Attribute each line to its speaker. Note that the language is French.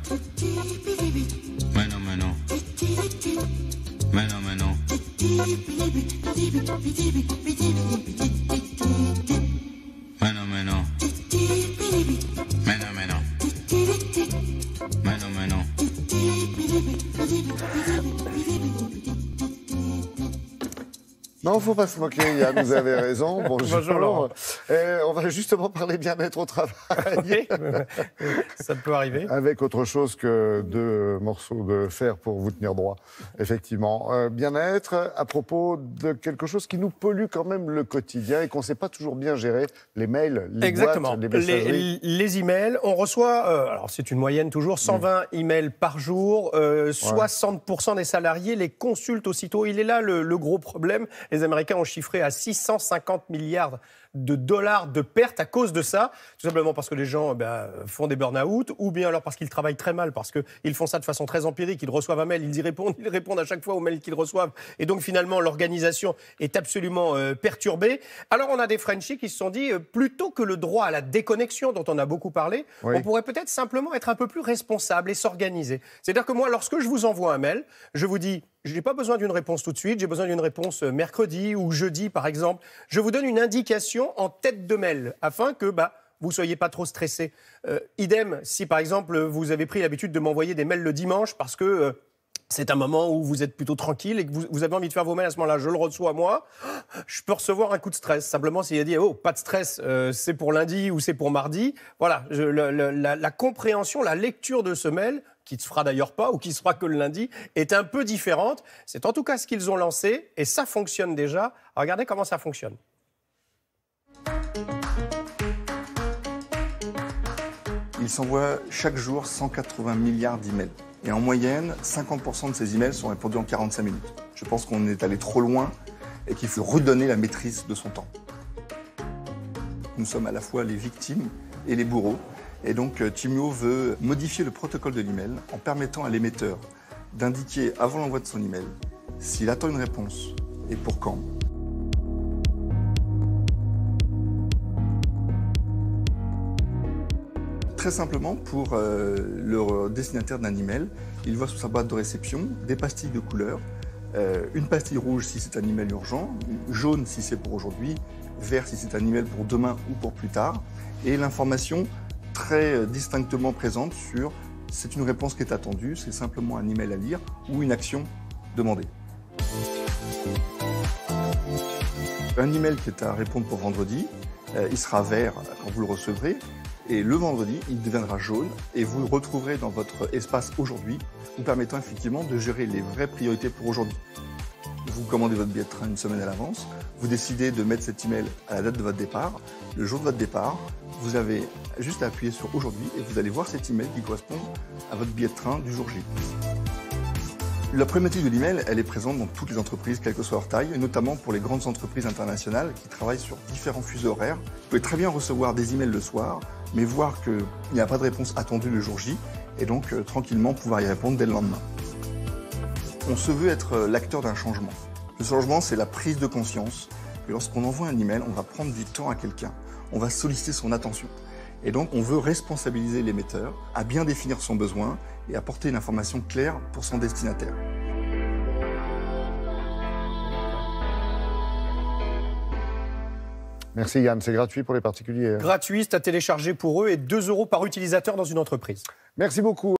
Speaker 1: Mais non, mais non. Mais non, mais non. Mais non, mais non. Mais non, mais non. Mais non, mais non.
Speaker 2: Non, faut pas se moquer, Yann, vous avez raison. Bonjour.
Speaker 3: Laurent.
Speaker 2: On va justement parler bien-être au travail.
Speaker 3: Oui, ça peut arriver.
Speaker 2: Avec autre chose que 2 morceaux de fer pour vous tenir droit, effectivement. Bien-être à propos de quelque chose qui nous pollue quand même le quotidien et qu'on ne sait pas toujours bien gérer, les mails, les
Speaker 3: Exactement.
Speaker 2: boîtes, les messageries.
Speaker 3: Les emails, on reçoit, alors c'est une moyenne toujours, 120 emails par jour. 60% des salariés les consultent aussitôt. Il est là le gros problème. Les Américains ont chiffré à 650 milliards de dollars de pertes à cause de ça, tout simplement parce que les gens font des burn-out, ou bien alors parce qu'ils travaillent très mal, parce qu'ils font ça de façon très empirique, ils reçoivent un mail, ils répondent à chaque fois aux mails qu'ils reçoivent, et donc finalement l'organisation est absolument perturbée. Alors on a des Frenchies qui se sont dit, plutôt que le droit à la déconnexion dont on a beaucoup parlé, on pourrait peut-être simplement être un peu plus responsable et s'organiser. C'est-à-dire que moi, lorsque je vous envoie un mail, je vous dis, je n'ai pas besoin d'une réponse tout de suite, j'ai besoin d'une réponse mercredi ou jeudi par exemple. Je vous donne une indication en tête de mail afin que vous ne soyez pas trop stressé. Idem, si par exemple vous avez pris l'habitude de m'envoyer des mails le dimanche parce que c'est un moment où vous êtes plutôt tranquille et que vous avez envie de faire vos mails à ce moment-là, je le reçois moi, je peux recevoir un coup de stress. Simplement s'il y a dit « Oh, pas de stress, c'est pour lundi ou c'est pour mardi », voilà, la compréhension, la lecture de ce mail, qui ne se fera d'ailleurs pas ou qui se fera que le lundi, est un peu différente. C'est en tout cas ce qu'ils ont lancé et ça fonctionne déjà. Alors, regardez comment ça fonctionne.
Speaker 4: Il s'envoie chaque jour 180 milliards d'emails. Et en moyenne, 50% de ces emails sont répondus en 45 minutes. Je pense qu'on est allé trop loin et qu'il faut redonner la maîtrise de son temps. Nous sommes à la fois les victimes et les bourreaux. Et donc Timuo veut modifier le protocole de l'email en permettant à l'émetteur d'indiquer avant l'envoi de son email s'il attend une réponse et pour quand. Très simplement, pour le destinataire d'un email, il voit sous sa boîte de réception des pastilles de couleur, une pastille rouge si c'est un email urgent, jaune si c'est pour aujourd'hui, vert si c'est un email pour demain ou pour plus tard, et l'information très distinctement présente sur c'est une réponse qui est attendue, c'est simplement un email à lire ou une action demandée. Un email qui est à répondre pour vendredi, il sera vert quand vous le recevrez, et le vendredi, il deviendra jaune et vous le retrouverez dans votre espace aujourd'hui, vous permettant effectivement de gérer les vraies priorités pour aujourd'hui. Vous commandez votre billet de train une semaine à l'avance, vous décidez de mettre cet email à la date de votre départ. Le jour de votre départ, vous avez juste à appuyer sur aujourd'hui et vous allez voir cet email qui correspond à votre billet de train du jour J. La problématique de l'email, elle est présente dans toutes les entreprises, quelle que soit leur taille, et notamment pour les grandes entreprises internationales qui travaillent sur différents fuseaux horaires. Vous pouvez très bien recevoir des emails le soir, mais voir qu'il n'y a pas de réponse attendue le jour J, et donc tranquillement pouvoir y répondre dès le lendemain. On se veut être l'acteur d'un changement. Le changement, c'est la prise de conscience que lorsqu'on envoie un email, on va prendre du temps à quelqu'un, on va solliciter son attention. Et donc, on veut responsabiliser l'émetteur à bien définir son besoin et apporter une information claire pour son destinataire.
Speaker 2: Merci Yann, c'est gratuit pour les particuliers.
Speaker 3: Gratuit, c'est à télécharger pour eux et 2 € par utilisateur dans une entreprise.
Speaker 2: Merci beaucoup.